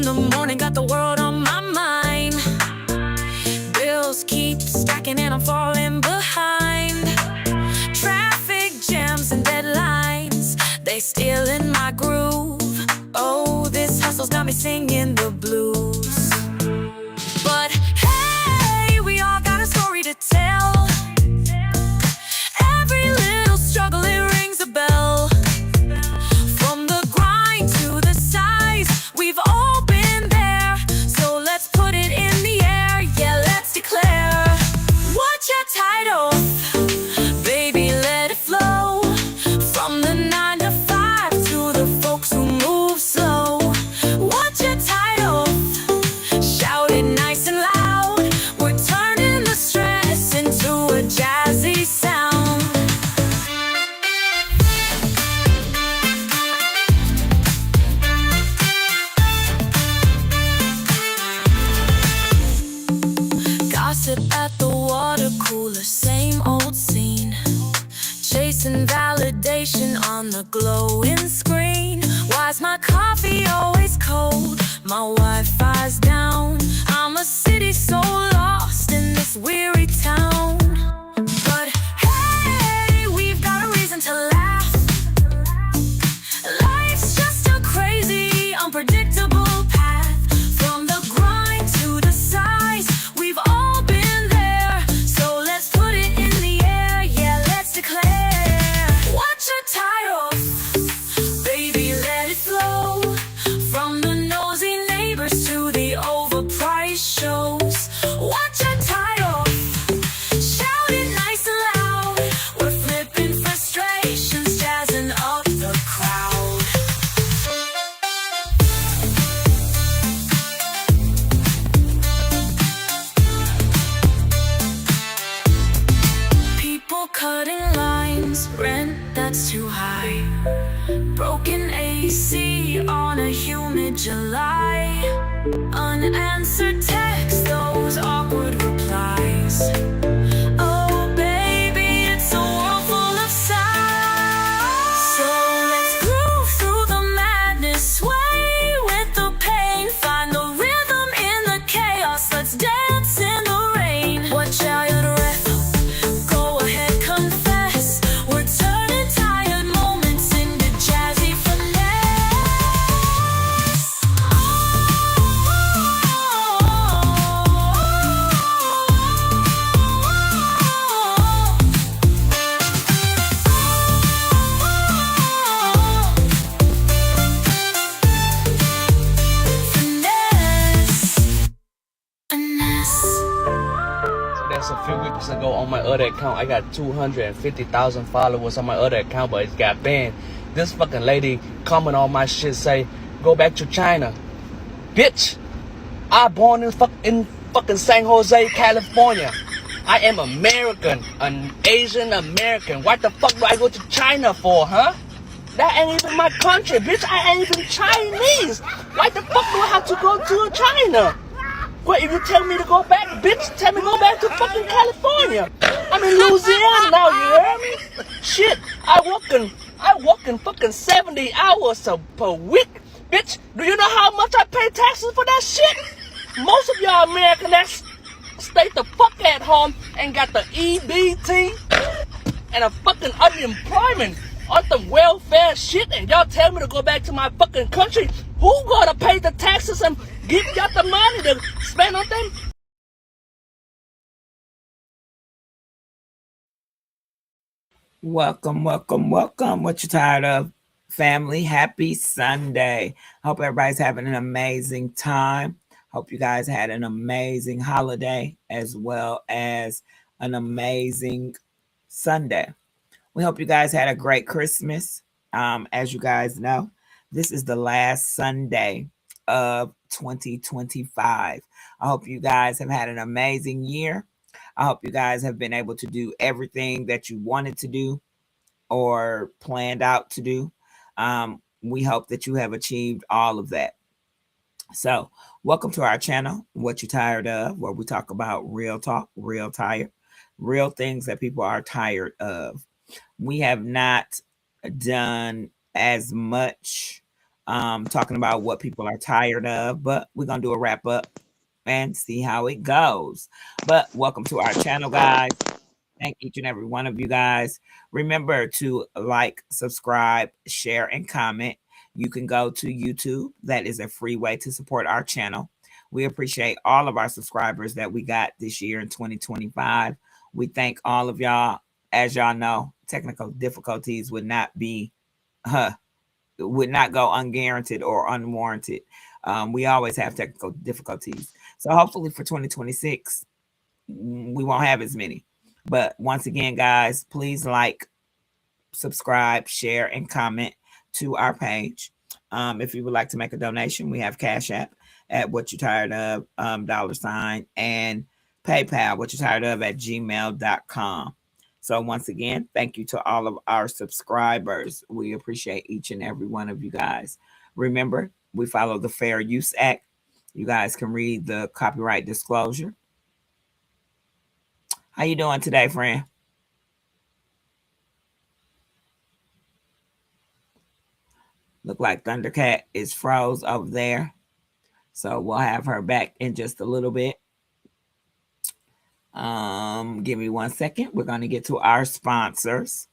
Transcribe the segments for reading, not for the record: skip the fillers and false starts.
the morning, got the world on my mind. Bills keep stacking and I'm falling behind. Traffic jams and deadlines, they steal in my groove. Oh, this hustle's got me singing the blues. But hey, we all got a story to tell. Every little struggle, it rings a bell. From the grind to the size, we've all been there. So let's put it in the air, yeah, let's declare. What you tired of? Baby, let it flow. From the 9 to 5 to the folks who move slow. What you tired of? Shout it nice and loud. We're turning the stress into a jazzy sound. Gossip at the water cooler, same old scene. Chasing validation on the glowing screen. Why's my coffee always cold? My Wi-Fi's down. I'm a city so lost in this weary town. But hey, we've got a reason to laugh. Life's just a crazy, unpredictable path. From the grind to the size, we've all been there. So let's put it in the air, yeah, let's declare. What you tired of? Baby, let it flow. From the nosy neighbors to the overpriced shows. What you tired of? Shout it nice and loud. We're flipping frustrations, jazzing up the crowd. People cutting lines, rent that's too high. Broken AC on a humid July. Unanswered texts, those awkward replies. Oh baby, it's a world full of sighs. So let's groove through the madness, sway with the pain. Find the rhythm in the chaos, let's dance in the rain. Watch out your breath, go ahead, confess. We're turning tired moments into jazzy finesse. Finesse. That's a few weeks ago on my other account. I got 250,000 followers on my other account, but it got banned. This fucking lady comment on my shit say, go back to China. Bitch, I born in fucking San Jose, California. I am American, an Asian American. What the fuck do I go to China for, huh? That ain't even my country, bitch. I ain't even Chinese. Why the fuck do I have to go to China? Well, if you tell me to go back, bitch, tell me to go back to fucking California. I'm in Louisiana now, you hear me? Shit, I work in fucking 70 hours per week. Bitch, do you know how much I pay taxes for that shit? Most of y'all American ass stay the fuck at home and got the EBT and a fucking unemployment on the welfare shit, and y'all tell me to go back to my fucking country. Who gonna pay the taxes and give y'all the money to spend on them? Welcome. What you tired of, family? Happy Sunday. Hope everybody's having an amazing time. Hope you guys had an amazing holiday as well as an amazing Sunday. We hope you guys had a great Christmas. As you guys know, this is the last Sunday of 2025. I hope you guys have had an amazing year. I hope you guys have been able to do everything that you wanted to do or planned out to do. We hope that you have achieved all of that. So, welcome to our channel, What You Tired Of, where we talk about real talk, real tired, real things that people are tired of. We have not done as much talking about what people are tired of, but we're going to do a wrap up and see how it goes. But welcome to our channel, guys. Thank each and every one of you guys. Remember to like, subscribe, share, and comment. You can go to YouTube. That is a free way to support our channel. We appreciate all of our subscribers that we got this year in 2025. We thank all of y'all. As y'all know, technical difficulties would not go unguaranteed or unwarranted. We always have technical difficulties. So hopefully for 2026, we won't have as many. But once again, guys, please like, subscribe, share, and comment to our page. If you would like to make a donation, we have Cash App at What You Tired Of, $, and PayPal, What You Tired Of at gmail.com. So once again, thank you to all of our subscribers. We appreciate each and every one of you guys. Remember, we follow the Fair Use Act. You guys can read the copyright disclosure. How you doing today, friend? Look like Thundercat is froze over there. So we'll have her back in just a little bit. Give me 1 second. We're going to get to our sponsors.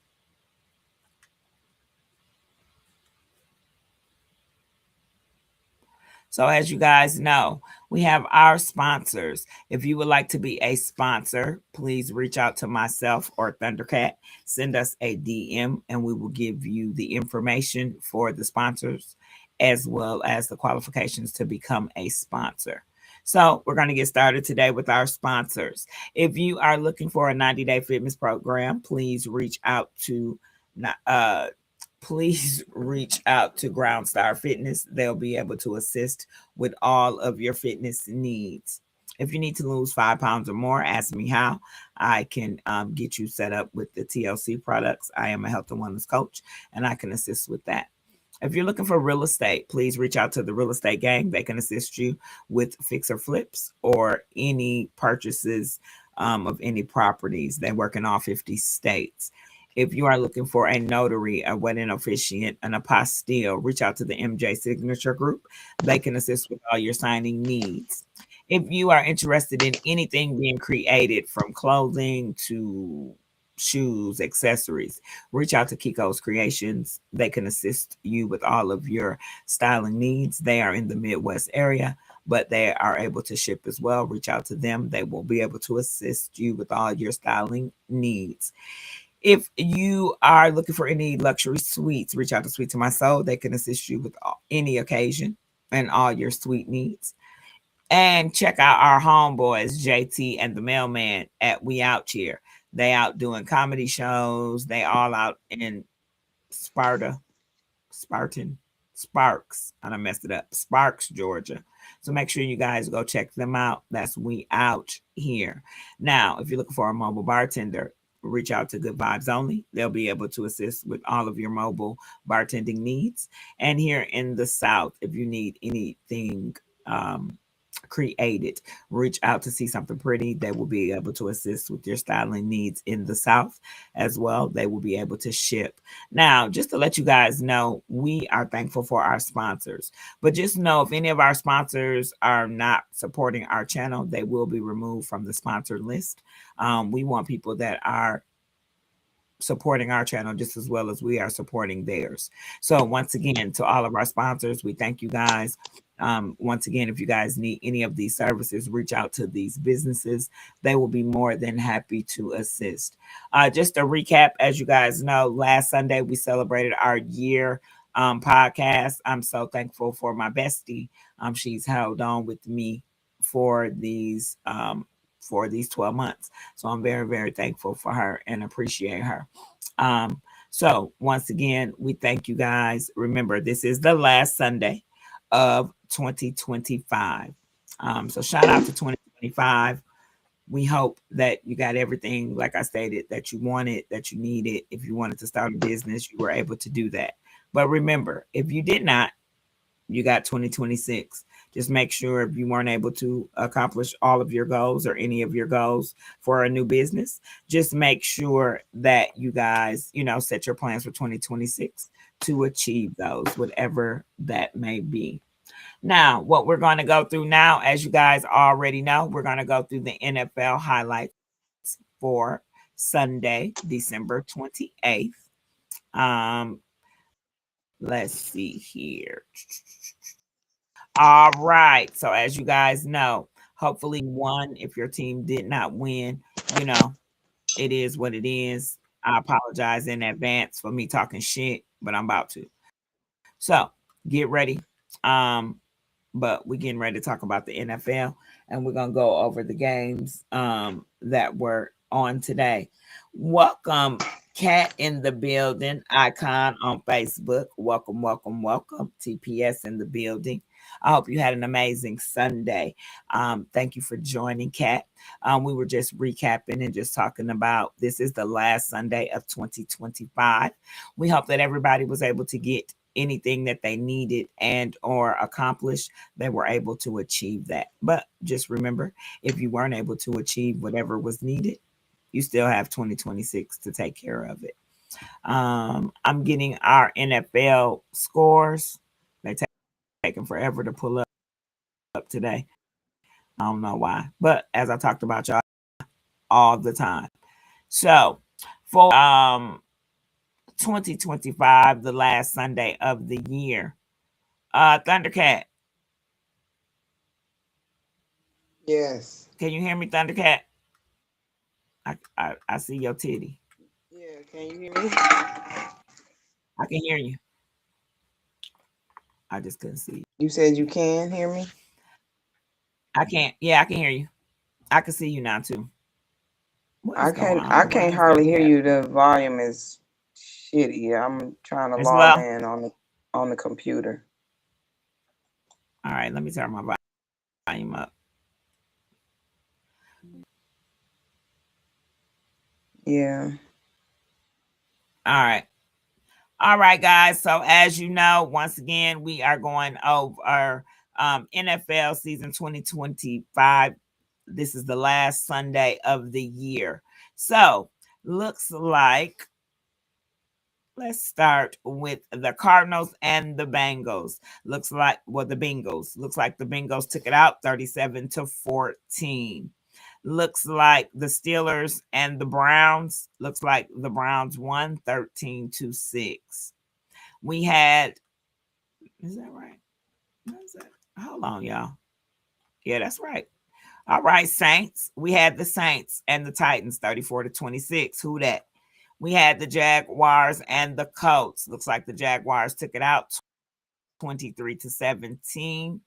So as you guys know, we have our sponsors. If you would like to be a sponsor, please reach out to myself or Thundercat. Send us a DM and we will give you the information for the sponsors as well as the qualifications to become a sponsor. So we're going to get started today with our sponsors. If you are looking for a 90-day fitness program, please reach out to GroundStar Fitness. They'll be able to assist with all of your fitness needs. If you need to lose 5 pounds or more, ask me how. I can get you set up with the TLC products. I am a health and wellness coach, and I can assist with that. If you're looking for real estate, please reach out to the Real Estate Gang. They can assist you with fix or flips or any purchases of any properties. They work in all 50 states. If you are looking for a notary, a wedding officiant, an apostille, reach out to the MJ Signature Group. They can assist with all your signing needs. If you are interested in anything being created from clothing to shoes, accessories, reach out to Kiko's Creations. They can assist you with all of your styling needs. They are in the Midwest area, but they are able to ship as well. Reach out to them. They will be able to assist you with all your styling needs. If you are looking for any luxury suites, reach out to Sweet to My Soul. They can assist you with any occasion and all your suite needs. And check out our homeboys, JT and the Mailman at We Out Here. They out doing comedy shows. They all out in Sparks. I done messed it up. Sparks, Georgia. So make sure you guys go check them out. That's We Out Here. Now, if you're looking for a mobile bartender, reach out to Good Vibes Only. They'll be able to assist with all of your mobile bartending needs. And here in the South, if you need anything created, reach out to See Something Pretty. They will be able to assist with your styling needs in the South as well. They will be able to ship. Now, just to let you guys know, we are thankful for our sponsors, but just know if any of our sponsors are not supporting our channel, they will be removed from the sponsored list. We want people that are supporting our channel just as well as we are supporting theirs. So once again, to all of our sponsors, we thank you guys. Once again, if you guys need any of these services, reach out to these businesses. They will be more than happy to assist. Just a recap, as you guys know, last Sunday we celebrated our year podcast. I'm so thankful for my bestie. She's held on with me for these 12 months. So I'm very, very thankful for her and appreciate her. So once again, we thank you guys. Remember, this is the last Sunday of 2025. So shout out to 2025. We hope that you got everything, like I stated, that you wanted, that you needed. If you wanted to start a business, you were able to do that. But remember, if you did not, you got 2026. Just make sure if you weren't able to accomplish all of your goals or any of your goals for a new business, just make sure that you guys, set your plans for 2026 to achieve those, whatever that may be. Now, what we're going to go through now, as you guys already know, we're going to go through the NFL highlights for Sunday, December 28th. Let's see here. All right. So, as you guys know, hopefully, won. If your team did not win, you know, it is what it is. I apologize in advance for me talking shit, but I'm about to. So, get ready. But we're getting ready to talk about the NFL, and we're gonna go over the games that were on today. Welcome, Cat in the building, Icon on Facebook. Welcome, welcome, welcome. TPS in the building. I hope you had an amazing Sunday. Thank you for joining, Cat. We were just recapping and just talking about this is the last Sunday of 2025. We hope that everybody was able to get anything that they needed and or accomplished, they were able to achieve that. But just remember, if you weren't able to achieve whatever was needed, you still have 2026 to take care of it. I'm getting our NFL scores. They taking forever to pull up today. I don't know why, but as I talked about y'all all the time. So for 2025, the last Sunday of the year. Thundercat. Yes. Can you hear me, Thundercat? I see your titty. Yeah, can you hear me? I can hear you. I just couldn't see you. You said you can hear me? I can't. Yeah, I can hear you. I can see you now too. I can't hardly hear you. The volume is shitty. I'm trying to log in on the computer. All right, let me turn my volume up. Yeah. All right, guys. So as you know, once again, we are going over NFL season 2025. This is the last Sunday of the year. So looks like let's start with the Cardinals and the Bengals. Looks like the Bengals. Looks like the Bengals took it out 37-14. Looks like the Steelers and the Browns. Looks like the Browns won 13-6. We had, is that right? What is that? Hold on, y'all. Yeah, that's right. All right, Saints. We had the Saints and the Titans 34-26. Who that? We had the Jaguars and the Colts. Looks like the Jaguars took it out 23-17.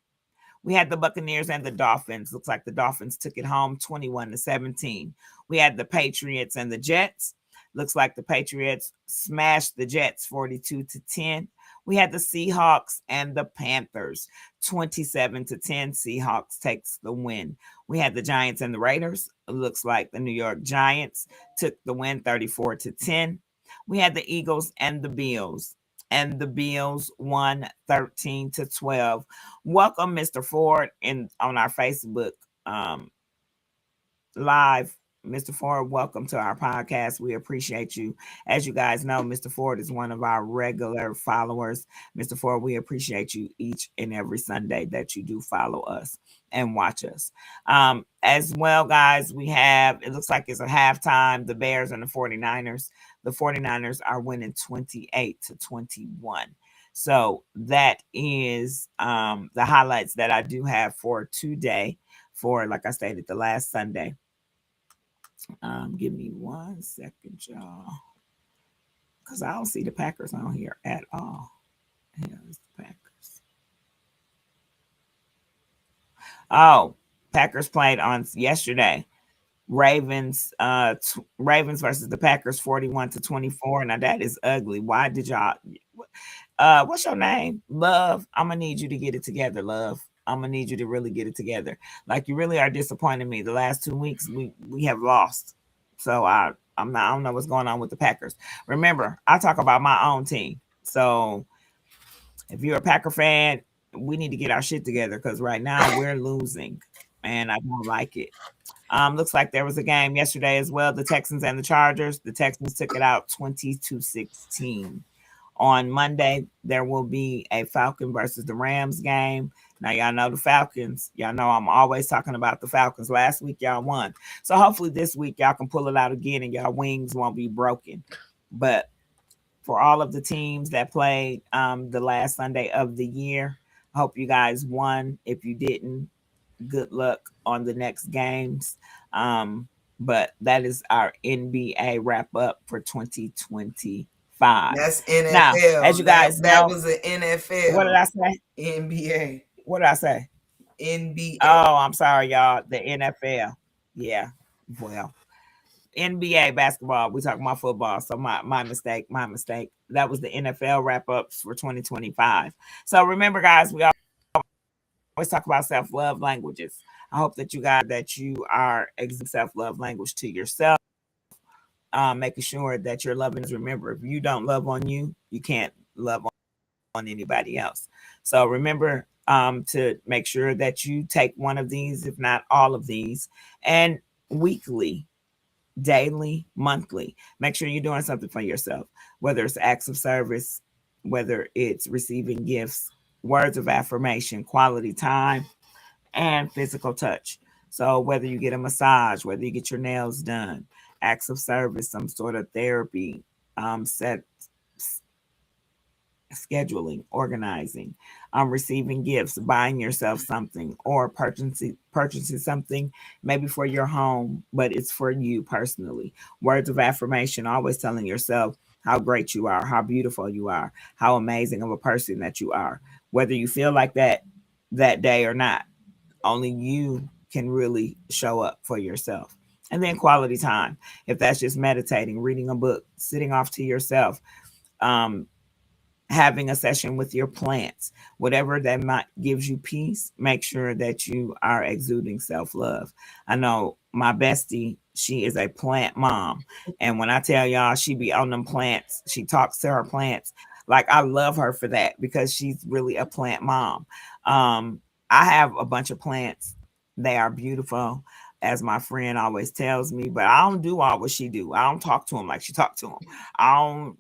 We had the Buccaneers and the Dolphins. Looks like the Dolphins took it home 21-17. We had the Patriots and the Jets. Looks like the Patriots smashed the Jets 42-10. We had the Seahawks and the Panthers 27-10. Seahawks takes the win. We had the Giants and the Raiders. It looks like the New York Giants took the win 34-10. We had the Eagles and the Bills. And the Bills won 13-12. Welcome, Mr. Ford, on our Facebook live. Mr. Ford, welcome to our podcast. We appreciate you. As you guys know, Mr. Ford is one of our regular followers. Mr. Ford, we appreciate you each and every Sunday that you do follow us and watch us. As well, guys, we have, it looks like it's a halftime, the Bears and the 49ers. The 49ers are winning 28-21. So that is the highlights that I do have for today, for, like I stated, the last Sunday. Give me 1 second, y'all, because I don't see the Packers on here at all. Here's the Packers. Oh, Packers played on yesterday. Ravens versus the Packers 41-24. Now that is ugly. Why did y'all what's your name? Love. I'm gonna need you to get it together, love. I'm gonna need you to really get it together. Like, you really are disappointing me. The last 2 weeks we have lost. So I don't know what's going on with the Packers. Remember, I talk about my own team. So if you're a Packer fan, we need to get our shit together, because right now we're losing and I don't like it. Looks like there was a game yesterday as well. The Texans and the Chargers. The Texans took it out 20-16 On Monday, there will be a Falcon versus the Rams game. Now, y'all know the Falcons. Y'all know I'm always talking about the Falcons. Last week, y'all won. So hopefully this week, y'all can pull it out again and y'all wings won't be broken. But for all of the teams that played the last Sunday of the year, I hope you guys won. If you didn't, good luck on the next games. But that is our NBA wrap up for 2025. That's NFL. Now, as you guys know, that was an NFL. What did I say? NBA. What did I say? NBA. Oh, I'm sorry, y'all. The NFL. Yeah. Well, NBA basketball. We talking about football. So my mistake. That was the NFL wrap ups for 2025. So remember, guys, we always talk about self-love languages. I hope that you are exhibiting self-love language to yourself. Making sure that you're loving is, remember, if you don't love on you, you can't love on anybody else. So remember to make sure that you take one of these, if not all of these, and weekly, daily, monthly, make sure you're doing something for yourself, whether it's acts of service, whether it's receiving gifts, words of affirmation, quality time, and physical touch. So whether you get a massage, whether you get your nails done, acts of service, some sort of therapy, scheduling, organizing, receiving gifts, buying yourself something, or purchasing something maybe for your home, but it's for you personally. Words of affirmation, always telling yourself how great you are, how beautiful you are, how amazing of a person that you are. Whether you feel like that day or not, only you can really show up for yourself. And then quality time, if that's just meditating, reading a book, sitting off to yourself, having a session with your plants, whatever that might gives you peace, make sure that you are exuding self-love. I know my bestie, she is a plant mom. And when I tell y'all she be on them plants, she talks to her plants. Like, I love her for that because she's really a plant mom. I have a bunch of plants. They are beautiful, as my friend always tells me, but I don't do all what she do. I don't talk to him like she talked to him. I don't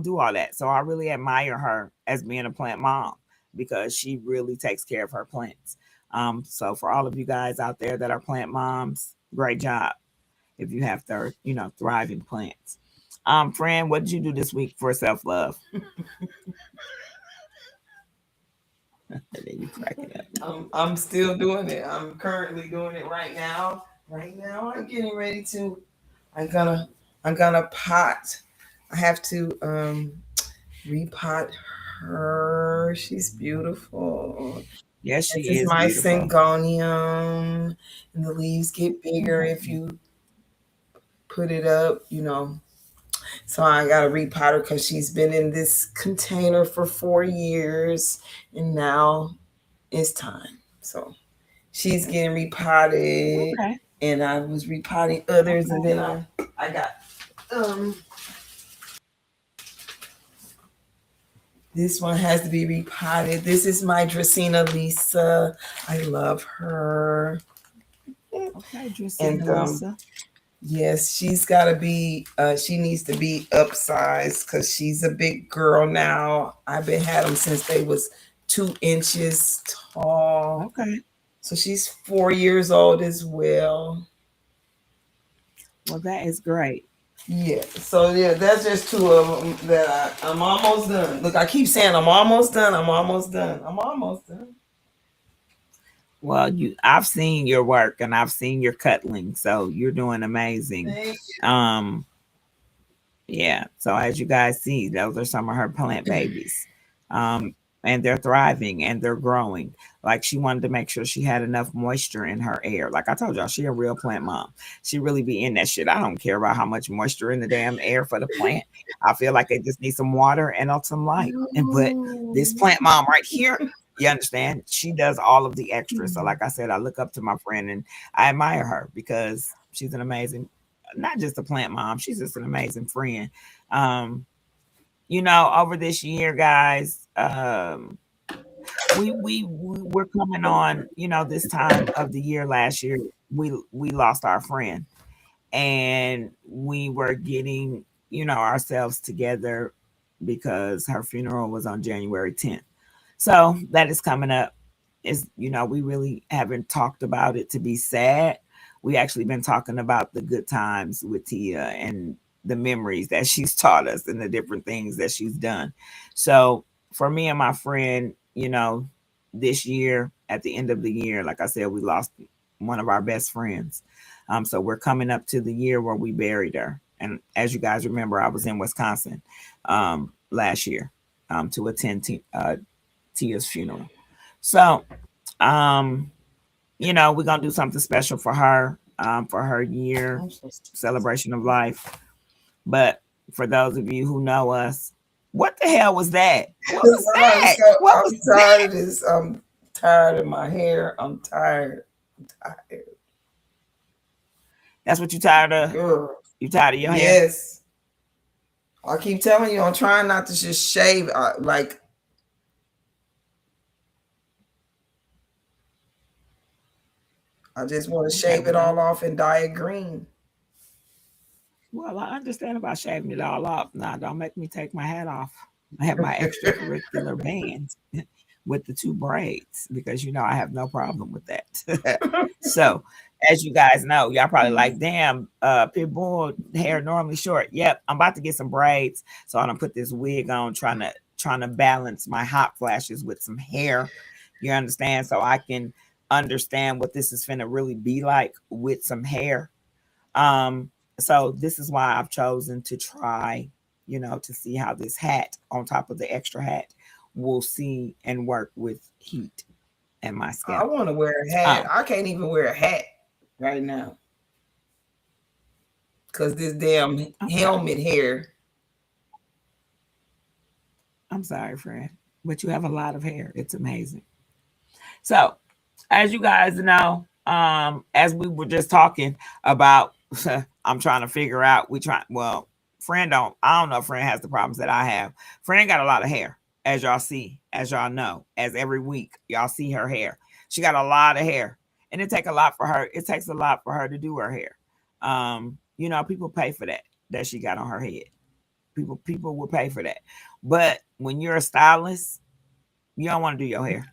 do all that. So I really admire her as being a plant mom because she really takes care of her plants. So for all of you guys out there that are plant moms, great job. If you have thriving plants. Friend, what did you do this week for self-love? You cracking up. I'm still doing it. I'm currently doing it right now. Right now, I'm getting ready to. I'm gonna pot. I have to repot her. She's beautiful. Yes, she is. My syngonium, and the leaves get bigger if you put it up. So I got to repot her because she's been in this container for 4 years, and now it's time. So she's getting repotted, okay. And I was repotting others, and then I got this one has to be repotted. This is my Dracaena Lisa. I love her. Okay, Dracaena Lisa. Yes, she's got to be, she needs to be upsized because she's a big girl now. I've had them since they was 2 inches tall. Okay. So she's 4 years old as well. Well, that is great. Yeah. So yeah, that's just 2 of them that I'm almost done. Look, I keep saying I'm almost done. I'm almost done. I'm almost done. Well, I've seen your work and I've seen your cutling, so you're doing amazing. Thank you. Yeah. So as you guys see, those are some of her plant babies. And they're thriving and they're growing. Like, she wanted to make sure she had enough moisture in her air. Like I told y'all, she a real plant mom. She really be in that shit. I don't care about how much moisture in the damn air for the plant. I feel like they just need some water and some light. But this plant mom right here, you understand? She does all of the extras. So like I said, I look up to my friend and I admire her because she's an amazing, not just a plant mom, she's just an amazing friend. Over this year, guys, we're coming on, this time of the year last year, we lost our friend and we were getting, ourselves together because her funeral was on January 10th. So that is coming up. Is we really haven't talked about it to be sad. We actually been talking about the good times with Tia and the memories that she's taught us and the different things that she's done. So for me and my friend, this year at the end of the year, like I said, we lost one of our best friends. So we're coming up to the year where we buried her. And as you guys remember, I was in Wisconsin last year to attend Tia's funeral. So, we're gonna do something special for her year celebration of life. But for those of you who know us, what the hell was that? What was that? I'm tired of this. I'm tired of my hair. I'm tired. That's what you tired of? Girl. You tired of your hair? Yes. I keep telling you, I'm trying not to just shave. I just want to shave it all off and dye it green. Well, I understand about shaving it all off. Now, don't make me take my hat off. I have my extracurricular bands with the 2 braids because I have no problem with that. So, as you guys know, y'all probably like, damn, Pitbull hair normally short. Yep, I'm about to get some braids, so I'm gonna put this wig on, trying to balance my hot flashes with some hair. You understand? So I can understand what this is finna really be like with some hair. So this is why I've chosen to try, to see how this hat on top of the extra hat will see and work with heat and my scalp. I want to wear a hat. I can't even wear a hat right now because this damn helmet hair. I'm sorry, friend, but you have a lot of hair. It's amazing. So, as you guys know, as we were just talking about, I'm trying to figure out. Friend I don't know if Friend has the problems that I have. Friend got a lot of hair, as y'all see, as y'all know, as every week y'all see her hair. She got a lot of hair, and it takes a lot for her. It takes a lot for her to do her hair. People pay for that she got on her head. People will pay for that. But when you're a stylist, you don't want to do your hair.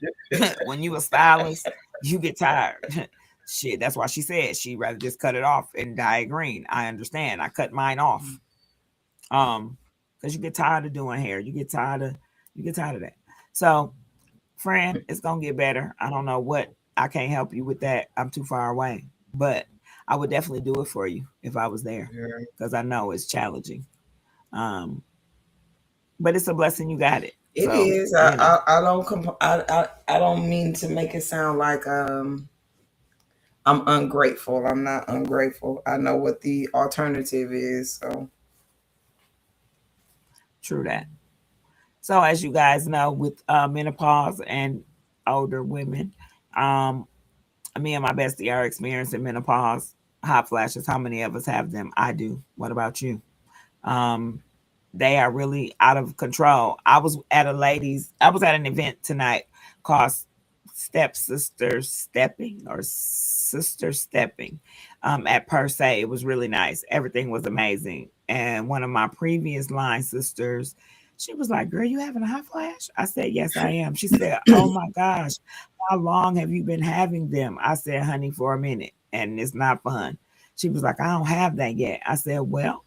When you a stylist, you get tired. Shit, that's why she said she'd rather just cut it off and dye it green. I understand. I cut mine off. Because you get tired of doing hair. You get tired of that. So, friend, it's gonna get better. I don't know what. I can't help you with that. I'm too far away. But I would definitely do it for you if I was there. Because I know it's challenging. But it's a blessing you got it. It is. I don't mean to make it sound like I'm ungrateful. I'm not ungrateful. I know what the alternative is. So true that. So as you guys know, with menopause and older women, me and my bestie are experiencing menopause, hot flashes. How many of us have them? I do. What about you? They are really out of control. I was at an event tonight called Stepsister Stepping or Sister Stepping at Per Se. It was really nice. Everything was amazing. And one of my previous line sisters, she was like, "Girl, you having a hot flash?" I said, "Yes, I am." She said, "Oh my gosh, how long have you been having them?" I said, "Honey, for a minute, and it's not fun." She was like, "I don't have that yet." I said, "Well,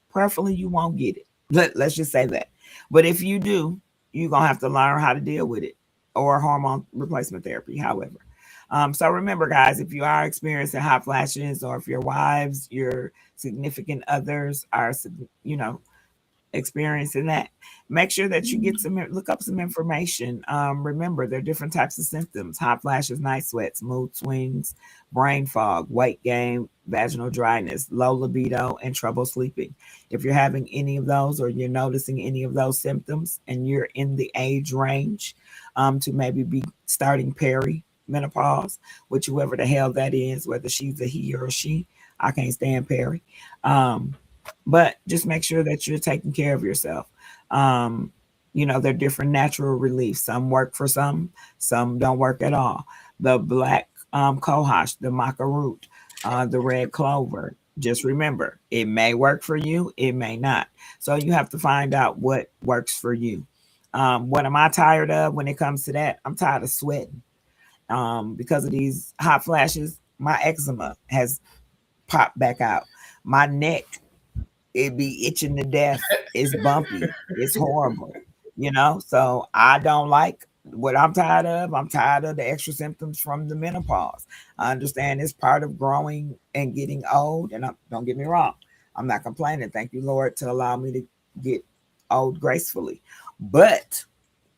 preferably you won't get it. Let's just say that. But if you do, you're going to have to learn how to deal with it, or hormone replacement therapy, however." So remember, guys, if you are experiencing hot flashes, or if your wives, your significant others are, experiencing that, make sure that you look up some information. Remember, there are different types of symptoms: hot flashes, night sweats, mood swings, brain fog, weight gain, vaginal dryness, low libido, and trouble sleeping. If you're having any of those, or you're noticing any of those symptoms, and you're in the age range to maybe be starting perimenopause, with whoever the hell that is, whether she's a he or a she, I can't stand peri. But just make sure that you're taking care of yourself. There are different natural reliefs. Some work for some don't work at all. The black cohosh, the maca root, the red clover, Just remember, it may work for you, it may not. So you have to find out what works for you. What am I tired of when it comes to that? I'm tired of sweating. Because of these hot flashes, my eczema has popped back out. My neck, it be itching to death. It's bumpy. It's horrible. So I don't like what I'm tired of. I'm tired of the extra symptoms from the menopause. I understand it's part of growing and getting old. And don't get me wrong, I'm not complaining. Thank you, Lord, to allow me to get old gracefully. But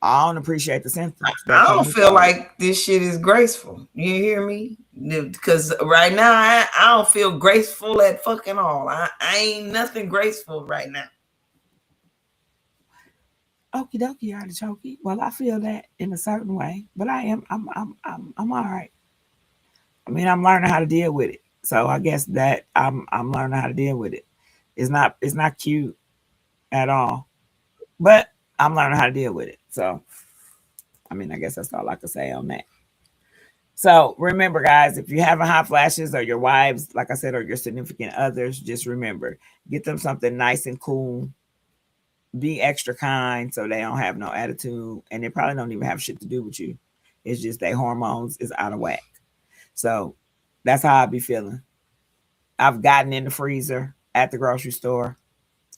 I don't appreciate the symptoms that I come don't with feel old. like this shit is graceful. You hear me? Because right now I don't feel graceful at fucking all. I ain't nothing graceful right now. Okie dokie, artichoke. Well, I feel that in a certain way, but I'm all right. I mean, I'm learning how to deal with it. So I guess that I'm learning how to deal with it. It's not cute at all, but I'm learning how to deal with it. So I mean, I guess that's all I can say on that. So remember, guys, if you're having hot flashes or your wives, like I said, or your significant others, just remember, get them something nice and cool. Be extra kind so they don't have no attitude, and they probably don't even have shit to do with you. It's just their hormones is out of whack. So that's how I be feeling. I've gotten in the freezer at the grocery store,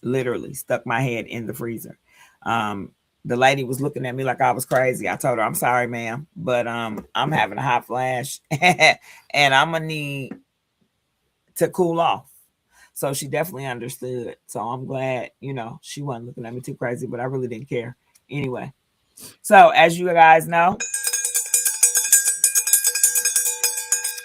literally stuck my head in the freezer. Um, the lady was looking at me like I was crazy. I told her, "I'm sorry, ma'am, but I'm having a hot flash, and I'm gonna need to cool off." So she definitely understood. So I'm glad, she wasn't looking at me too crazy, but I really didn't care anyway. So as you guys know,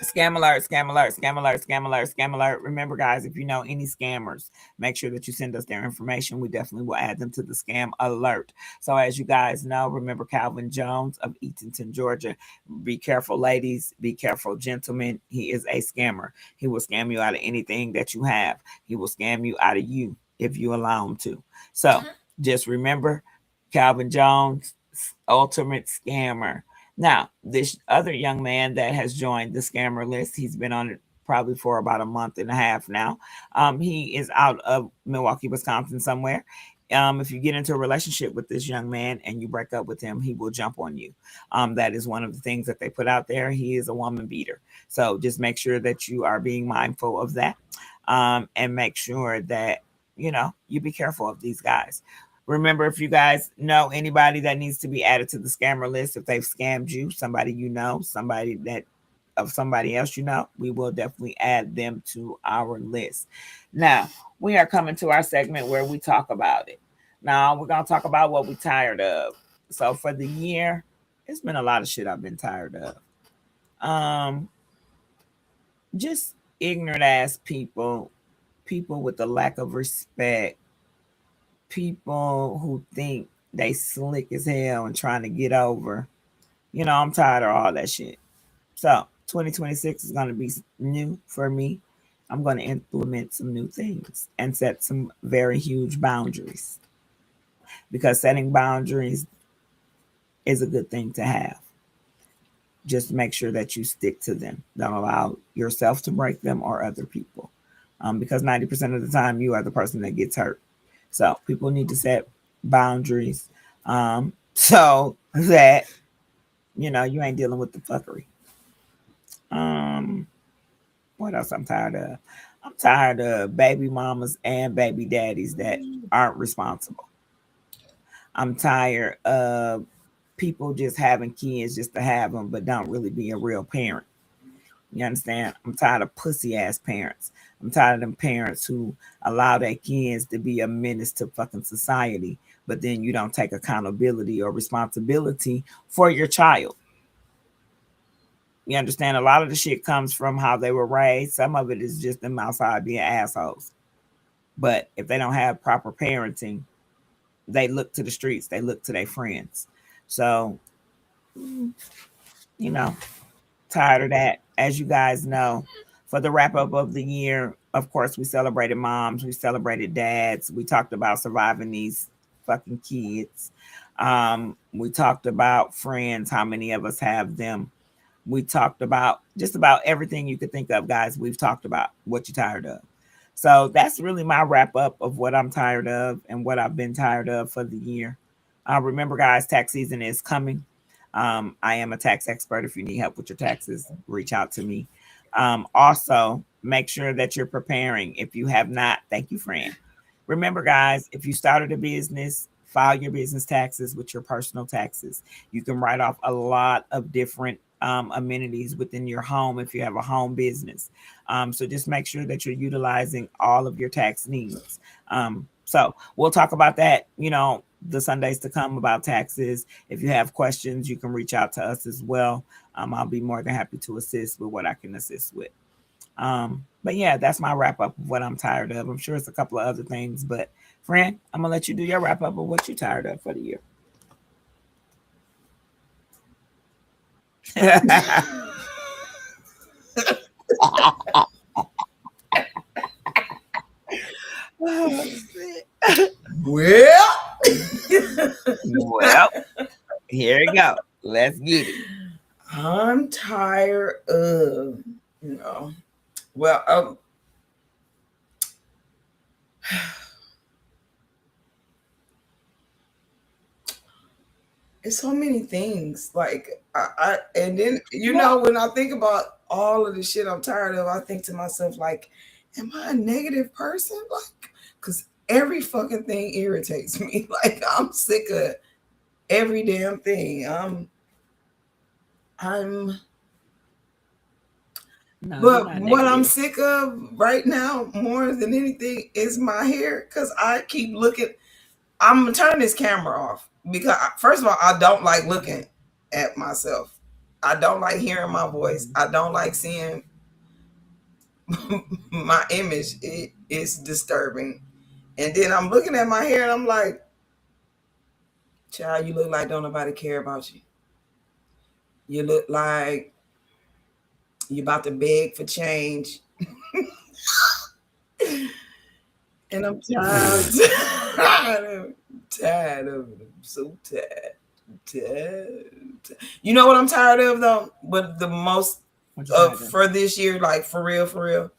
scam alert, scam alert, scam alert, scam alert, scam alert. Remember, guys, if you know any scammers, make sure that you send us their information. We definitely will add them to the scam alert. So as you guys know, remember Calvin Jones of Eatonton, Georgia. Be careful, ladies. Be careful, gentlemen. He is a scammer. He will scam you out of anything that you have. He will scam you out of you if you allow him to. So just remember, Calvin Jones, ultimate scammer. Now, this other young man that has joined the scammer list, he's been on it probably for about a month and a half now. He is out of Milwaukee, Wisconsin somewhere. If you get into a relationship with this young man and you break up with him, he will jump on you. That is one of the things that they put out there. He is a woman beater. So just make sure that you are being mindful of that, and make sure that, you be careful of these guys. Remember, if you guys know anybody that needs to be added to the scammer list, if they've scammed you, somebody somebody that of somebody else we will definitely add them to our list. Now, we are coming to our segment where we talk about it. Now, we're going to talk about what we're tired of. So for the year, it's been a lot of shit I've been tired of. Just ignorant ass people with a lack of respect, people who think they slick as hell and trying to get over. I'm tired of all that shit. So 2026 is going to be new for me. I'm going to implement some new things and set some very huge boundaries, because setting boundaries is a good thing to have. Just make sure that you stick to them. Don't allow yourself to break them or other people, because 90% of the time you are the person that gets hurt. So people need to set boundaries, so that you ain't dealing with the fuckery. What else I'm tired of? I'm tired of baby mamas and baby daddies that aren't responsible. I'm tired of people just having kids just to have them, but don't really be a real parent. You understand? I'm tired of pussy ass parents. I'm tired of them parents who allow their kids to be a menace to fucking society, but then you don't take accountability or responsibility for your child. You understand? A lot of the shit comes from how they were raised. Some of it is just them outside being assholes. But if they don't have proper parenting, they look to the streets, they look to their friends. So, tired of that. As you guys know, for the wrap up of the year, of course, we celebrated moms, we celebrated dads, we talked about surviving these fucking kids. We talked about friends, how many of us have them. We talked about just about everything you could think of, guys. We've talked about what you're tired of. So that's really my wrap up of what I'm tired of and what I've been tired of for the year. Remember, guys, tax season is coming. I am a tax expert. If you need help with your taxes, reach out to me. Also, make sure that you're preparing. If you have not, thank you, friend. Remember, guys, if you started a business, file your business taxes with your personal taxes. You can write off a lot of different amenities within your home if you have a home business. So just make sure that you're utilizing all of your tax needs. So we'll talk about that, the Sundays to come about taxes. If you have questions, you can reach out to us as well. I'll be more than happy to assist with what I can assist with. But yeah, that's my wrap up of what I'm tired of. I'm sure it's a couple of other things, but friend, I'm gonna let you do your wrap up of what you're tired of for the year. Well, Well, here we go. Let's get it. I'm tired of, well, it's so many things. Like and then when I think about all of the shit I'm tired of, I think to myself, like, am I a negative person? Like, because every fucking thing irritates me. Like, I'm sick of every damn thing. No, But you're not what I'm negative. sick of right now, more than anything, is my hair. Because I keep looking. I'm gonna turn this camera off because, first of all, I don't like looking at myself. I don't like hearing my voice. I don't like seeing my image. It is disturbing. And then I'm looking at my hair and I'm like, child, you look like don't nobody care about you. You look like you're about to beg for change. And I'm tired. Tired of it. I'm so tired. You know what I'm tired of though? But the most for this year, like for real,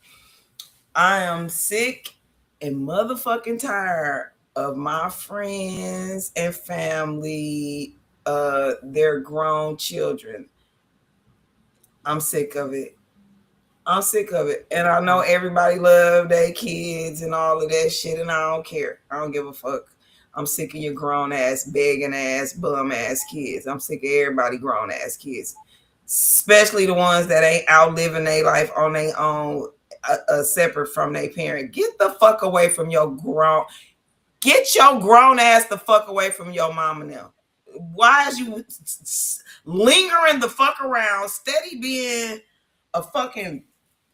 I am sick and motherfucking tired of my friends and family, their grown children. I'm sick of it. I'm sick of it. And I know everybody love their kids and all of that shit, and I don't care. I don't give a fuck. I'm sick of your grown ass, begging ass, bum ass kids. I'm sick of everybody grown ass kids, especially the ones that ain't outliving their life on their own, separate from their parent. Get the fuck away from your grown. Get your grown ass the fuck away from your mama now. Why is you lingering the fuck around, steady being a fucking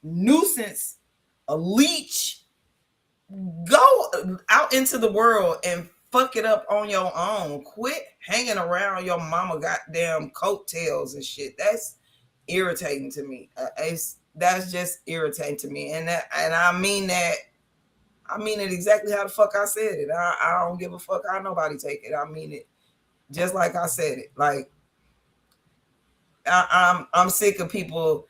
nuisance, a leech? Go out into the world and fuck it up on your own. Quit hanging around your mama goddamn coattails and shit. That's irritating to me. That's just irritating to me, and I mean that. I mean it exactly how the fuck I said it. I don't give a fuck how nobody take it. I mean it just like I said it. Like, I'm sick of people,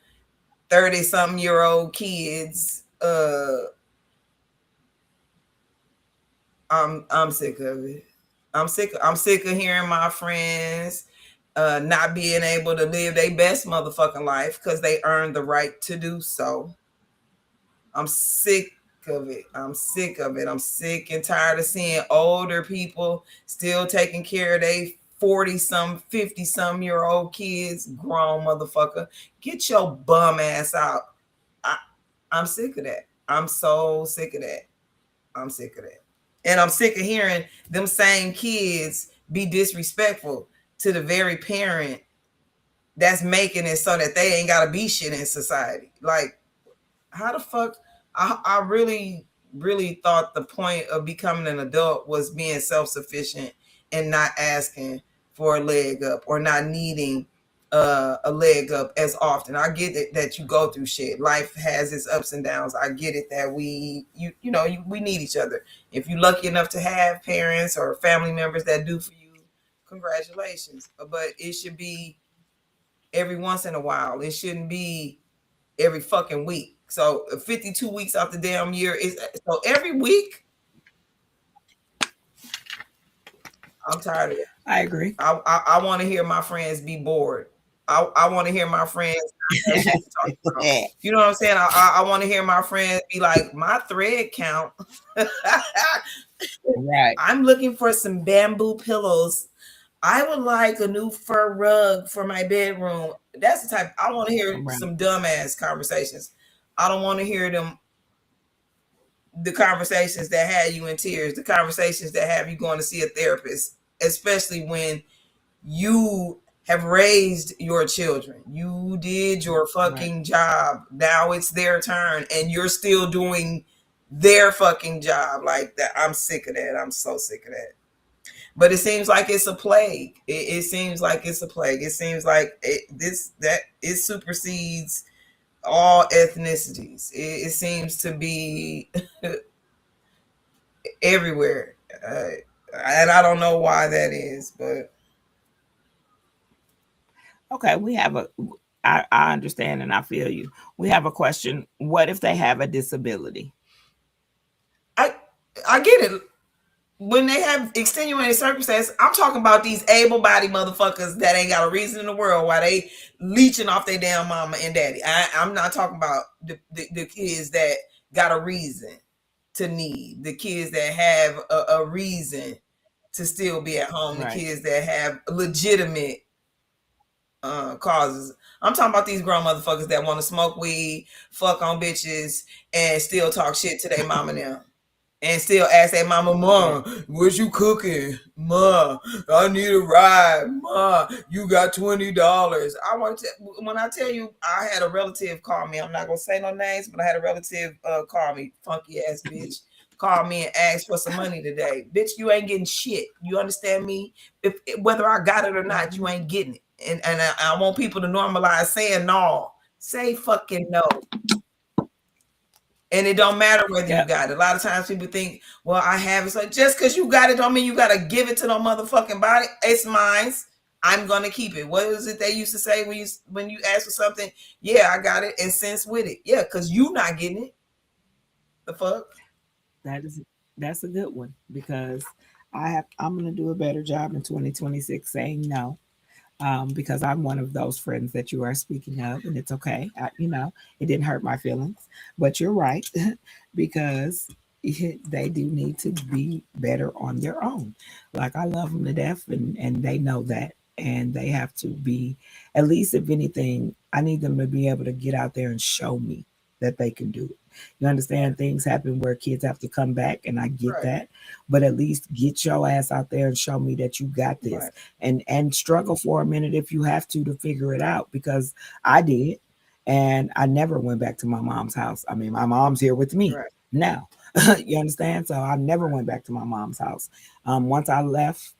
30-something-year-old kids. I'm sick of it. I'm sick of hearing my friends not being able to live their best motherfucking life because they earned the right to do so. I'm sick of it. I'm sick of it. I'm sick and tired of seeing older people still taking care of their 40-some, 50-some-year-old kids. Grown motherfucker. Get your bum ass out. I'm sick of that. I'm so sick of that. I'm sick of that. And I'm sick of hearing them same kids be disrespectful to the very parent that's making it so that they ain't got to be shit in society. Like, how the fuck? I really, really thought the point of becoming an adult was being self-sufficient and not asking for a leg up or not needing a leg up as often. I get it that you go through shit. Life has its ups and downs. I get it that we need each other. If you're lucky enough to have parents or family members that do for you, congratulations. But it should be every once in a while. It shouldn't be every fucking week. So 52 weeks out the damn year is so every week. I'm tired of it. I agree. I want to hear my friends be bored. I want to hear my friends not have shit to talk about. You know what I'm saying? I want to hear my friends be like, my thread count. Right. I'm looking for some bamboo pillows. I would like a new fur rug for my bedroom. That's the type I want to hear. Right. Some dumbass conversations. I don't want to hear the conversations that had you in tears, the conversations that have you going to see a therapist, especially when you have raised your children. You did your fucking job. Now it's their turn and you're still doing their fucking job like that. I'm sick of that. I'm so sick of that. But it seems like it's a plague. It seems like it's a plague. It seems like it supersedes all ethnicities. It seems to be everywhere. And I don't know why that is, but Okay, we have I understand and I feel you. We have a question. What if they have a disability? I get it. When they have extenuating circumstances, I'm talking about these able-bodied motherfuckers that ain't got a reason in the world why they leeching off their damn mama and daddy. I'm not talking about the kids that got a reason to need, the kids that have a reason to still be at home, Right. the kids that have legitimate causes. I'm talking about these grown motherfuckers that want to smoke weed, fuck on bitches, and still talk shit to their mama now. And still ask their mama, "Mom, what you cooking? Ma, I need a ride. Ma, you got $20." I want to. When I tell you, I had a relative call me. I'm not gonna say no names, but I had a relative call me, funky ass bitch, call me and ask for some money today. Bitch, you ain't getting shit. You understand me? If whether I got it or not, you ain't getting it. And I want people to normalize saying no. Say fucking no. And it don't matter whether you got it. A lot of times people think, well, I have it. So just because you got it don't mean you got to give it to no motherfucking body. It's mine. I'm going to keep it. What was it they used to say when you ask for something? Yeah, I got it. And sense with it. Yeah, because you not getting it. The fuck? That's a good one because I'm going to do a better job in 2026 saying no. Because I'm one of those friends that you are speaking of, and it's okay. It didn't hurt my feelings, but you're right because they do need to be better on their own. Like I love them to death, and they know that, and they have to be at least, if anything, I need them to be able to get out there and show me that they can do it. You understand things happen where kids have to come back, and I get that. But at least get your ass out there and show me that you got this, and struggle for a minute if you have to figure it out. Because I did, and I never went back to my mom's house. I mean, my mom's here with me now. You understand? So I never went back to my mom's house. Once I left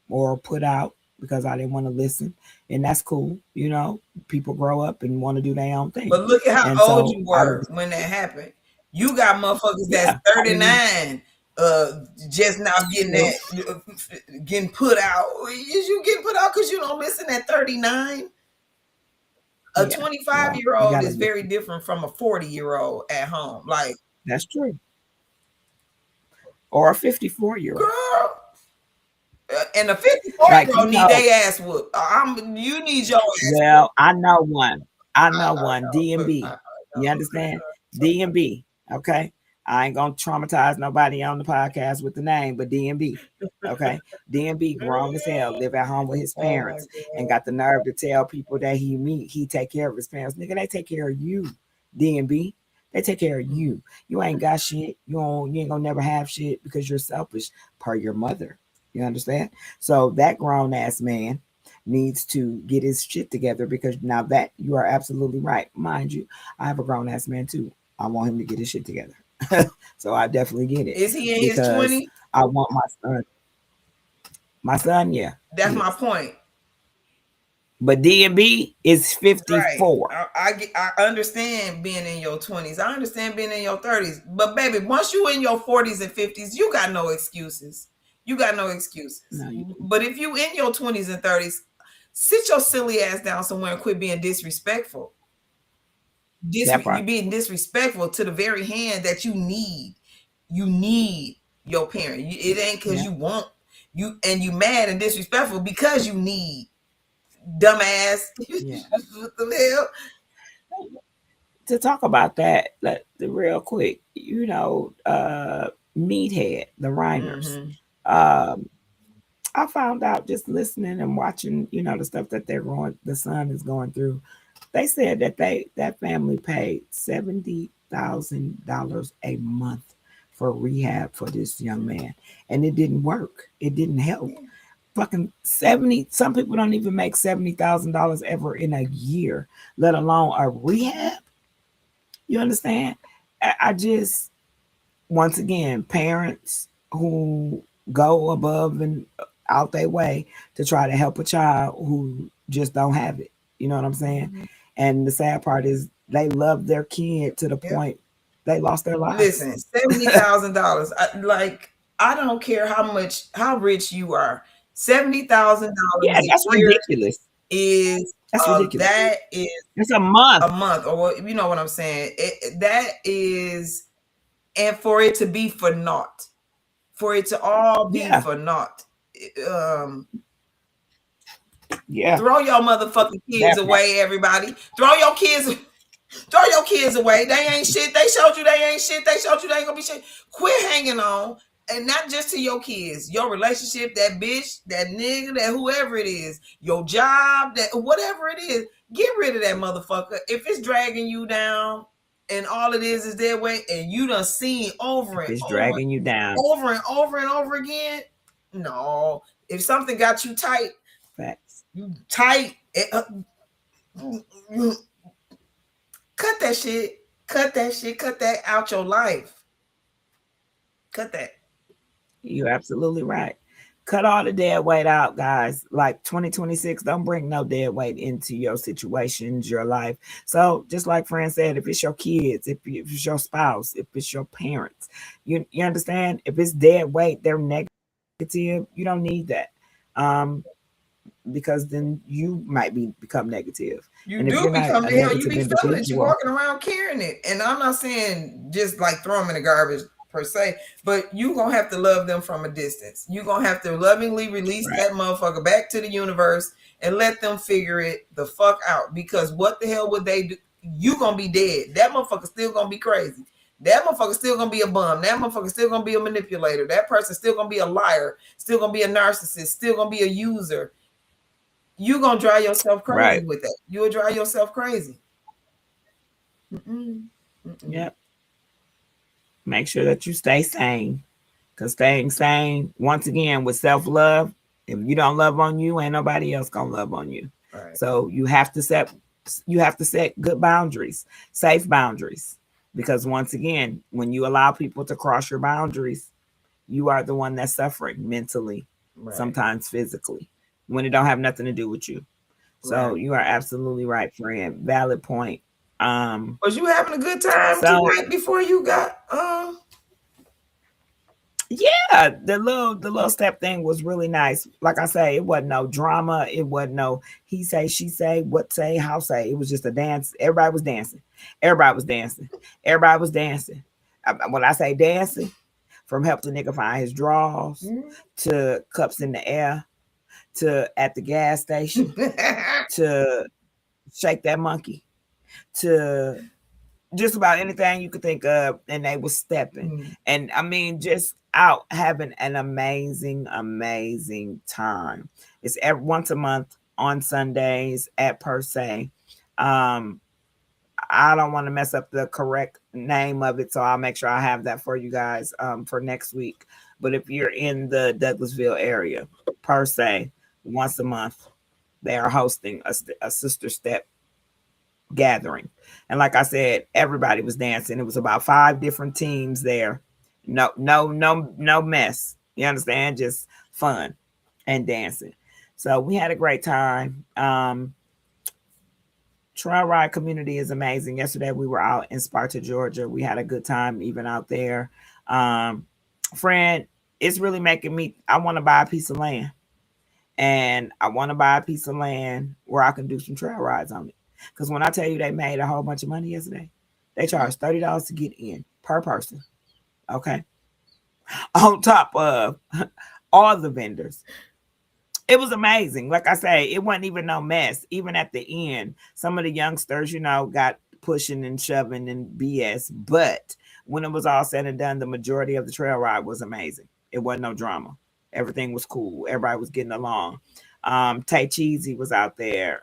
or put out because I didn't want to listen, and that's cool. People grow up and want to do their own thing. But look at how old you were when that happened. You got motherfuckers that's 39, just now getting put out. Is you getting put out because you don't listen at 39? A 25-year-old is very different from a 40-year-old at home. Like that's true. Or a 54-year-old. Girl. And a 54-year-old need their ass whooped. You need your ass Well, I know one. DMB. You understand? DMB. Okay. I ain't gonna traumatize nobody on the podcast with the name, but DMB. Okay. DMB grown as hell, live at home with his parents, and got the nerve to tell people that he take care of his parents. Nigga, they take care of you, DMB. They take care of you. You ain't got shit. You ain't gonna never have shit because you're selfish per your mother. You understand? So that grown ass man needs to get his shit together because now that you are absolutely right. Mind you, I have a grown ass man too. I want him to get his shit together. So I definitely get it. Is he in his 20s? I want my son. My son, yeah. That's my point. But DMB is 54. Right. I understand being in your 20s. I understand being in your 30s. But baby, once you in your 40s and 50s, you got no excuses. You got no excuses. No, but if you in your 20s and 30s, sit your silly ass down somewhere and quit being disrespectful. That You part. being disrespectful to the very hand that you need. You need your parent. It ain't because Yeah. you want you, and you mad and disrespectful because you need, dumbass. Yeah. What the hell? To talk about that, real quick, Meathead, the Reiners. Mm-hmm. Um, I found out just listening and watching, the stuff that the son is going through. They said that that family paid $70,000 a month for rehab for this young man, and it didn't work. It didn't help. Fucking 70. Some people don't even make $70,000 ever in a year, let alone a rehab. You understand? I just, once again, parents who go above and out their way to try to help a child who just don't have it. You know what I'm saying? Mm-hmm. And the sad part is they love their kid to the Yep. point they lost their lives. Listen, $70,000. I don't care how rich you are. $70,000 Yeah, a that's year ridiculous. is That's ridiculous. that is It's a month. a month, or what, you know what I'm saying. That is, and for it to be for naught, for it to all be Yeah. for naught. Yeah. Throw your motherfucking kids That part. away, everybody. Throw your kids away. They ain't shit. They showed you they ain't shit. They showed you they ain't gonna be shit. Quit hanging on. And not just to your kids, your relationship, that bitch, that nigga, that whoever it is, your job, that whatever it is, get rid of that motherfucker. If it's dragging you down and all it is their way, and you done seen over and It's over, dragging you down. over and over and over again, no. If something got you tight, Facts. you tight. Cut that shit. Cut that shit. Cut that out your life. Cut that. You're absolutely right. Cut all the dead weight out, guys. Like 2026, don't bring no dead weight into your situations, your life. So, just like Fran said, if it's your kids, if it's your spouse, if it's your parents, you understand? If it's dead weight, they're negative. You don't need that, because then you might become negative. You And if do you're not become a the hell. You negative be feeling it. You individual, walking around carrying it. And I'm not saying just like throw them in the garbage per se, but you gonna have to love them from a distance. You gonna have to lovingly release right? that motherfucker back to the universe and let them figure it the fuck out. Because what the hell would they do? You gonna be dead. That motherfucker still gonna be crazy. That motherfucker still gonna be a bum. That motherfucker still gonna be a manipulator. That person still gonna be a liar. Still gonna be a narcissist. Still gonna be a user. You gonna drive yourself crazy Right. with that. You will drive yourself crazy. Yep. Make sure that you stay sane. Because staying sane, once again, with self-love, if you don't love on you, ain't nobody else gonna love on you. Right. So you have to set good boundaries, safe boundaries. Because once again, when you allow people to cross your boundaries, you are the one that's suffering mentally, Right. sometimes physically, when it don't have nothing to do with you. So Right. you are absolutely right, friend. Valid point. Was you having a good time tonight before you got Yeah, the little step thing was really nice. Like I say, it wasn't no drama. It wasn't no he say, she say, what say, how say. It was just a dance. Everybody was dancing. Everybody was dancing. Everybody was dancing. When I say dancing, from help the nigga find his drawers to cups in the air to at the gas station to shake that monkey to just about anything you could think of, and they was stepping. And I mean, just out having an amazing time. It's once a month on Sundays at Per Se. I don't want to mess up the correct name of it, so I'll make sure I have that for you guys for next week. But if you're in the Douglasville area, Per Se, once a month, they are hosting a sister step gathering. And like I said, everybody was dancing. It was about 5 different teams there. No mess. You understand? Just fun and dancing. So we had a great time. Trail ride community is amazing. Yesterday we were out in Sparta, Georgia. We had a good time even out there. Friend, it's really making me, I want to buy a piece of land. And I want to buy a piece of land where I can do some trail rides on it. Because when I tell you they made a whole bunch of money yesterday, they charged $30 to get in per person. Okay. On top of all the vendors. It was amazing. Like I say, it wasn't even no mess. Even at the end, some of the youngsters, got pushing and shoving and BS. But when it was all said and done, the majority of the trail ride was amazing. It wasn't no drama. Everything was cool. Everybody was getting along. Tay Cheesy was out there.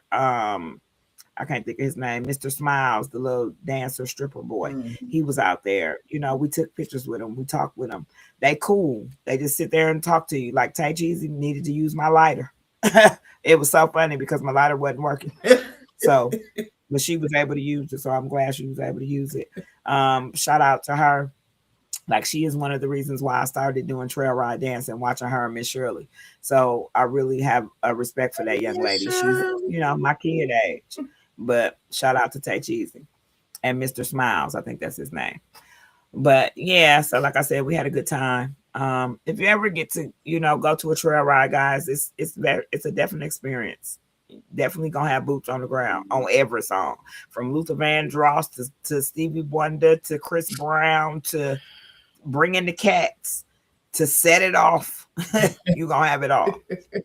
I can't think of his name. Mr. Smiles, the little dancer stripper boy. He was out there. We took pictures with him. We talked with him. They cool. They just sit there and talk to you. Like Tay Cheesy needed to use my lighter. It was so funny because my lighter wasn't working. So, but she was able to use it. So I'm glad she was able to use it. Shout out to her. Like she is one of the reasons why I started doing trail ride dance and watching her and Miss Shirley. So I really have a respect for that young lady. She's, my kid age. But shout out to Tay Cheesy and Mr. Smiles. I think that's his name. But yeah, so like I said, we had a good time. If you ever get to, go to a trail ride, guys, it's a definite experience. Definitely gonna have boots on the ground on every song, from Luther Vandross to Stevie Wonder to Chris Brown to Bring in the Cats to Set It Off. You're gonna have it all.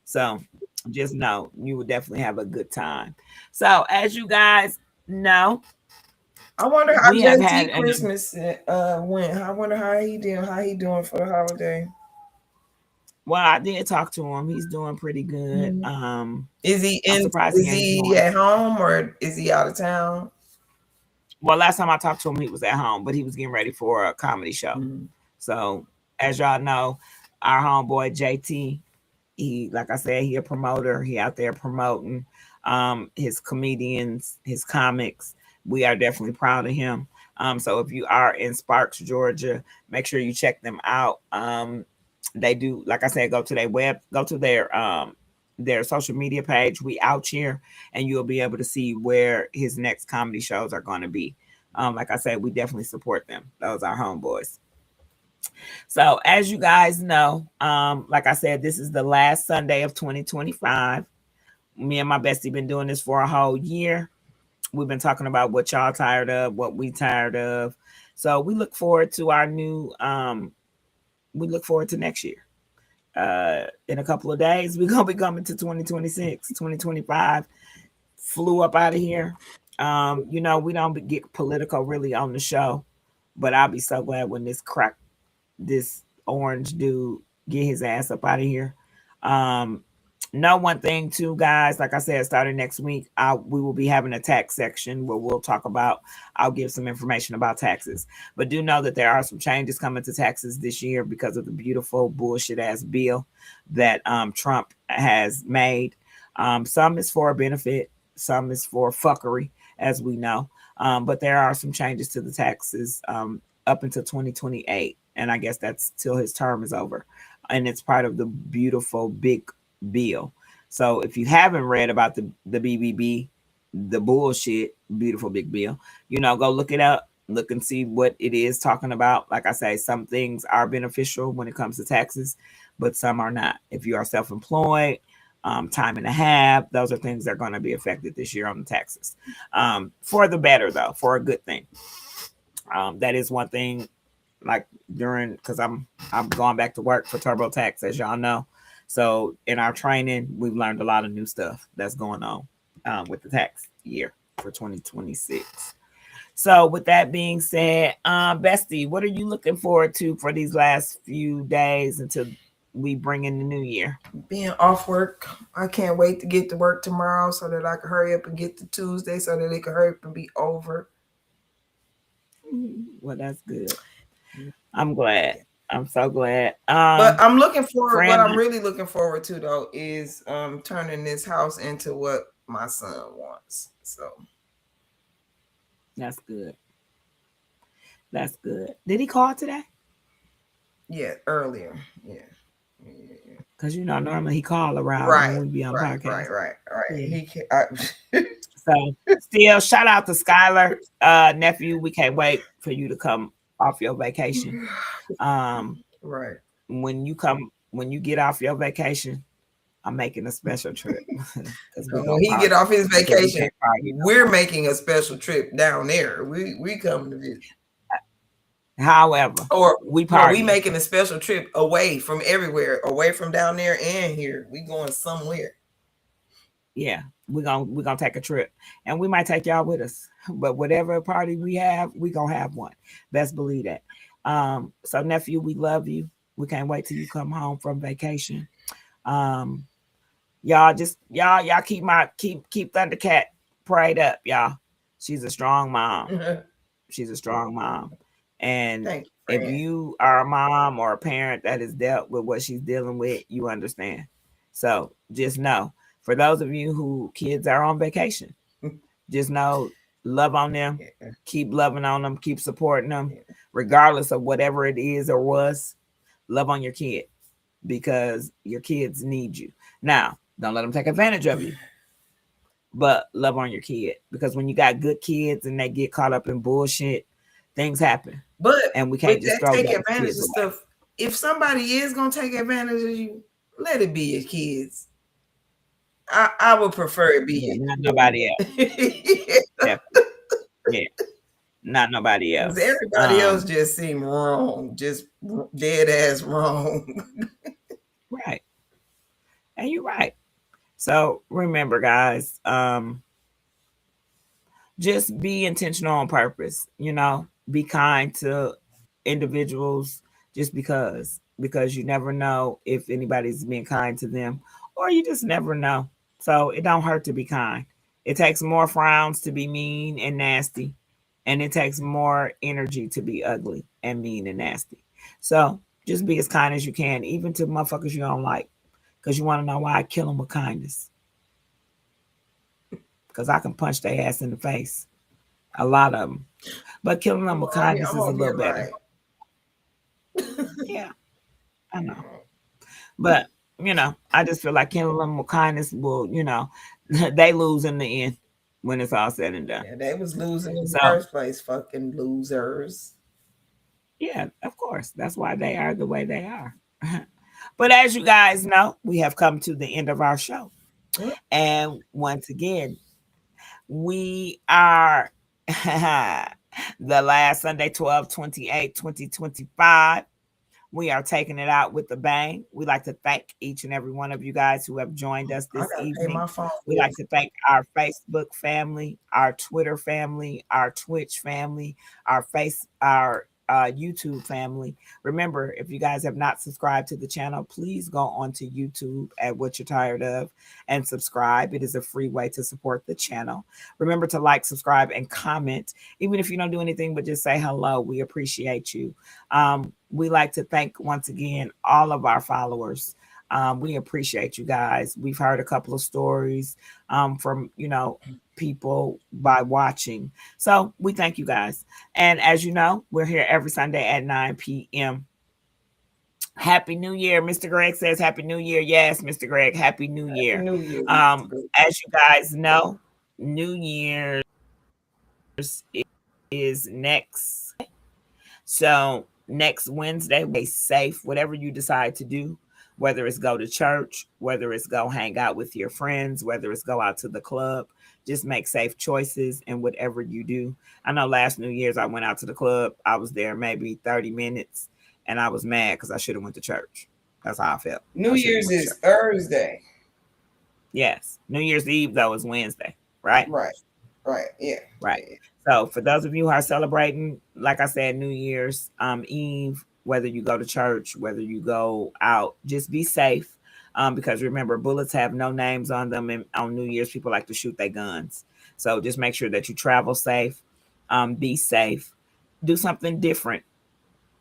So just know you will definitely have a good time. So as you guys know, I wonder how JT Christmas went. I wonder how he doing for the holiday. Well, I did talk to him. He's doing pretty good. Is he at home or is he out of town? Well, last time I talked to him, he was at home, but he was getting ready for a comedy show. So, as y'all know, our homeboy JT, he, like I said, he a promoter. He out there promoting his comedians, his comics. We are definitely proud of him. So if you are in Sparks, Georgia, make sure you check them out. They do, like I said, go to their social media page. We out here, and you'll be able to see where his next comedy shows are going to be. Like I said, we definitely support them. Those are homeboys. So as you guys know, like I said, this is the last Sunday of 2025. Me and my bestie been doing this for a whole year. We've been talking about what y'all tired of, what we tired of. So we look forward to our new, we look forward to next year. In a couple of days, we're going to be coming to 2026, 2025. Flew up out of here. We don't get political really on the show, but I'll be so glad when this orange dude get his ass up out of here. Know one thing too, guys, like I said, starting next week, we will be having a tax section where I'll give some information about taxes. But do know that there are some changes coming to taxes this year because of the beautiful bullshit ass bill that Trump has made. Some is for a benefit, some is for fuckery, as we know. But there are some changes to the taxes up until 2028. And I guess that's till his term is over. And it's part of the beautiful big bill. So if you haven't read about the BBB, the bullshit beautiful big bill, go look it up, look and see what it is talking about. Like I say, some things are beneficial when it comes to taxes, but some are not. If you are self-employed, time and a half, those are things that are going to be affected this year on the taxes. For the better though, for a good thing. That is one thing, like because I'm going back to work for TurboTax, as y'all know. So in our training, we've learned a lot of new stuff that's going on with the tax year for 2026. So with that being said, Bestie, what are you looking forward to for these last few days until we bring in the new year? Being off work. I can't wait to get to work tomorrow so that I can hurry up and get to Tuesday so that it can hurry up and be over. Well, that's good. I'm glad. I'm so glad. But I'm looking forward. What I'm really looking forward to though is turning this house into what my son wants. So that's good. That's good. Did he call today? Yeah, earlier. Yeah. Because normally he call around when we be on podcast. Right. Yeah. So still shout out to Skylar, nephew. We can't wait for you to come off your vacation. Right. When you get off your vacation, I'm making a special trip because we're When gonna he get party. off his Until we vacation, can't party no we're more. making a special trip down there. We coming to visit. However, Or we no, we party. making a special trip away from everywhere, away from down there and here. We going somewhere. Yeah, we're gonna take a trip, and we might take y'all with us. But whatever party we have, we gonna have one. Best believe that. So nephew, we love you. We can't wait till you come home from vacation. Um, y'all keep Thundercat prayed up, y'all. She's a strong mom. She's a strong mom. And Thank you, if friend. you are a mom or a parent that has dealt with what she's dealing with, you understand. So just know, for those of you who kids are on vacation, just know, love on them, Yeah, keep loving on them, keep supporting them, yeah. regardless of whatever it is or was. Love on your kid because your kids need you. Now, don't let them take advantage of you, but love on your kid because when you got good kids and they get caught up in bullshit, things happen, But and we can't with just that throw take those advantage kids of away. stuff, if somebody is gonna take advantage of you, let it be your kids. I would prefer it Yeah, be not nobody else. because Definitely. Yeah, not nobody else. everybody else just seem wrong, just dead ass wrong. Right, and you're right. So remember, guys, just be intentional on purpose. Be kind to individuals just because you never know if anybody's being kind to them, or you just never know. So it don't hurt to be kind. It takes more frowns to be mean and nasty, and it takes more energy to be ugly and mean and nasty. So just be as kind as you can, even to motherfuckers you don't like, because you want to know why I kill them with kindness. Because I can punch their ass in the face, a lot of them. But killing them with kindness I'm is a over little here better. like, Yeah, I know. But, I just feel like killing them with kindness will, they lose in the end when it's all said and done. yeah, they was losing in the So, first place, fucking losers. yeah, of course. That's why they are the way they are. But as you guys know, we have come to the end of our show. And once again, we are the last Sunday, 12/28/2025. We are taking it out with a bang. We like to thank each and every one of you guys who have joined us I this gotta pay evening. my phone We bill. like to thank our Facebook family, our Twitter family, our Twitch family, our YouTube family. Remember, if you guys have not subscribed to the channel, please go onto YouTube at What You're Tired Of and subscribe. It is a free way to support the channel. Remember to like, subscribe, and comment. Even if you don't do anything but just say hello, we appreciate you. We like to thank once again all of our followers. We appreciate you guys. We've heard a couple of stories from people by watching. So we thank you guys. And as you know, we're here every Sunday at 9 p.m. Happy New Year. Mr. Greg says Happy New Year. Yes, Mr. Greg, Happy New Happy Year. New Year, Mr. Boo. As you guys know, New Year's is next. So next Wednesday, stay safe, whatever you decide to do, whether it's go to church, whether it's go hang out with your friends, whether it's go out to the club, just make safe choices in whatever you do. I know last New Year's I went out to the club. I was there maybe 30 minutes and I was mad because I should have went to church. That's how I felt. New Year's is Thursday. Yes. New Year's Eve, though, is Wednesday, right? Right. Yeah. Right. Yeah. So for those of you who are celebrating, like I said, New Year's Eve, whether you go to church, whether you go out, just be safe. Because remember, bullets have no names on them, and on New Year's, people like to shoot their guns. So just make sure that you travel safe, be safe, do something different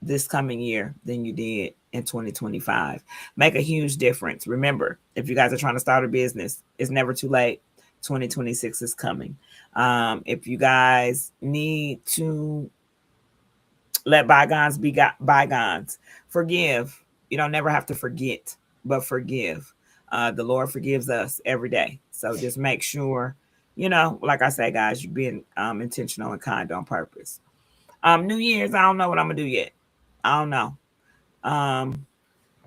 this coming year than you did in 2025. Make a huge difference. Remember, if you guys are trying to start a business, it's never too late. 2026 is coming. If you guys need to let bygones be bygones, forgive. You don't never have to forget, but forgive. The Lord forgives us every day. So just make sure, like I say, guys, you're being intentional and kind on purpose. New Year's, I don't know what I'm gonna do yet. I don't know.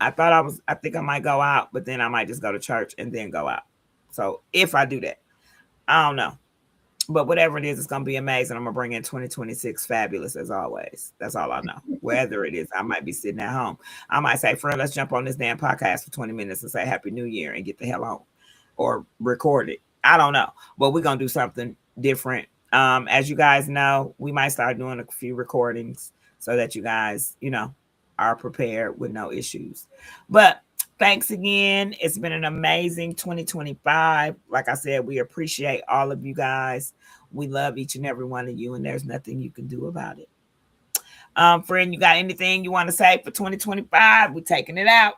I think I might go out, but then I might just go to church and then go out. So if I do that, I don't know. But whatever it is, it's gonna be amazing. I'm gonna bring in 2026 fabulous as always. That's all I know. Whether it is, I might be sitting at home. I might say, friend, let's jump on this damn podcast for 20 minutes and say Happy New Year and get the hell on. Or record it. I don't know. But we're gonna do something different. As you guys know, we might start doing a few recordings so that you guys, are prepared with no issues. But thanks again. It's been an amazing 2025. Like I said, we appreciate all of you guys. We love each and every one of you, and there's nothing you can do about it. Friend, you got anything you want to say for 2025? We're taking it out.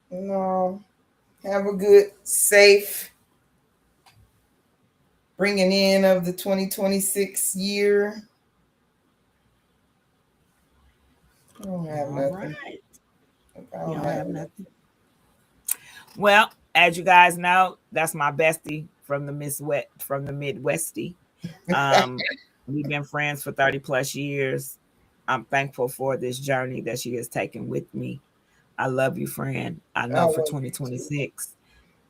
No. Have a good, safe bringing in of the 2026 year. I don't have nothing. Right. I don't have nothing. Well, as you guys know, that's my bestie from the Midwestie. We've been friends for 30 plus years. I'm thankful for this journey that she has taken with me. I love you, friend. I know for 2026,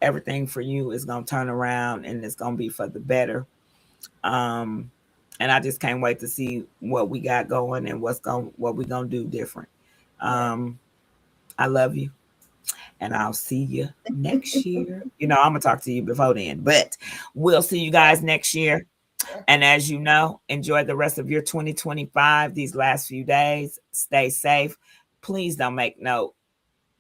everything for you is going to turn around and it's going to be for the better. And I just can't wait to see what we got going and what we're going to do different. I love you. And I'll see you next year. I'm going to talk to you before then, but we'll see you guys next year. And as you know, enjoy the rest of your 2025, these last few days. Stay safe. Please don't make no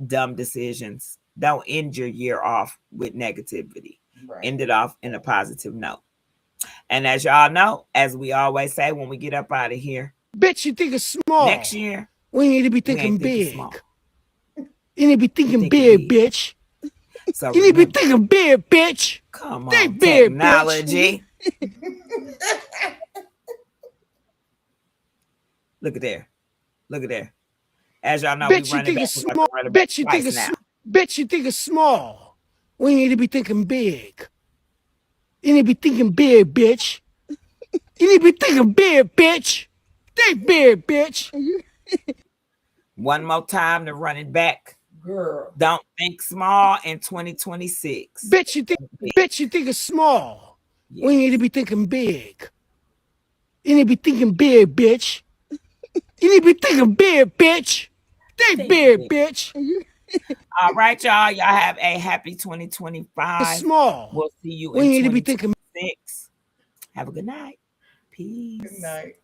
dumb decisions. Don't end your year off with negativity. Right. End it off in a positive note. And as y'all know, as we always say when we get up out of here, bitch, you think it's small. Next year, we need to be thinking big. You need to be thinking big, bitch. So you need to be thinking big, bitch. Come on, think big, technology. Look at there. As y'all know, bitch, you think it's small. Bitch, you think it's bitch, you think it's small. We need to be thinking big. You need to be thinking big, bitch. You need to be thinking big, bitch. Think big, bitch. One more time to run it back. Girl. Don't think small in 2026. Bitch, you think it's small. Yes. We need to be thinking big. You need to be thinking big, bitch. You need to be thinking big, bitch. Think big, bitch. All right, y'all. Y'all have a happy 2025. It's small. We'll see you in 2026. Have a good night. Peace. Good night.